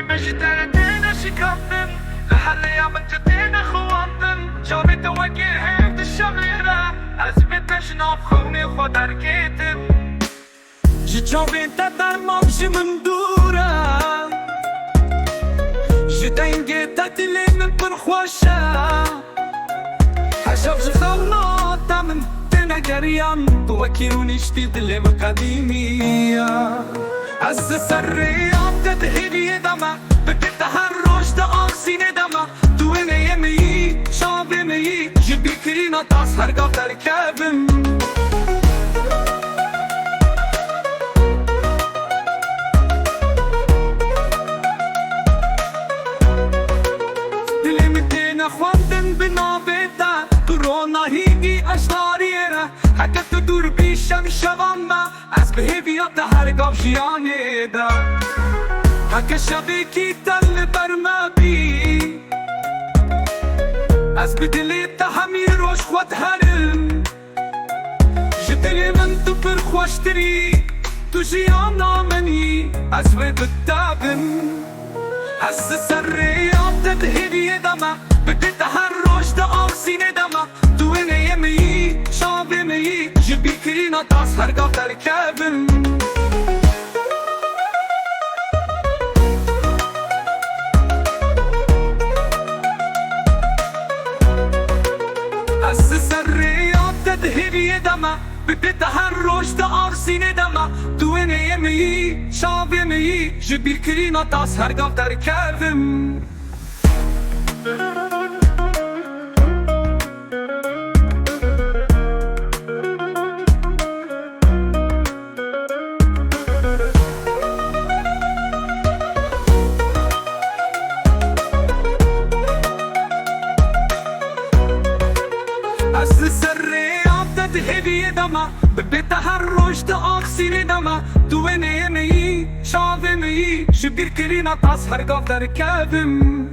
مجدنا شكافتن لحاليا بنتدينا خواتن جابي توجيه في الشغيرة أثبت شناف خوني خودر كيتن جابي تدر مامشي من دورة جدين جيتت اللي من برخوشة حشب جخونا تمن تنا جريان توكيروني جديد اللي من قديمية عز السرية تدهيني دمع بكت تهرج تقاسي ندمع دويني يمي شابي مي جبي كرينا تاس هرقا تركابم دلي مدينا خواندن بنابتا كورونا هيجي أشتاريرا حكا تدور بيشم شغامة از بهيفيات هرقا بجياني دا حكا شبيكي تل برمابي از بدلي تحمير وش خود هرم جدري من تبر خوشتري تو جيانا مني از بدتابن از السريات تدهيني دمع بدي تهرج تقاسي ندمع دويني يمي شابي مي جبي كرينا تاس هرقا تركابن از السريات تدهيني دمع بدي تهرج تقاسي ندمع دويني يمي شابي مي جبي كرينا تاس هرقا تركابن از السريات تدهيني دمع بدي تهرج تقاسي ندمع دويني يمي شابي مي جبي كرينا تاس هرقا تركابن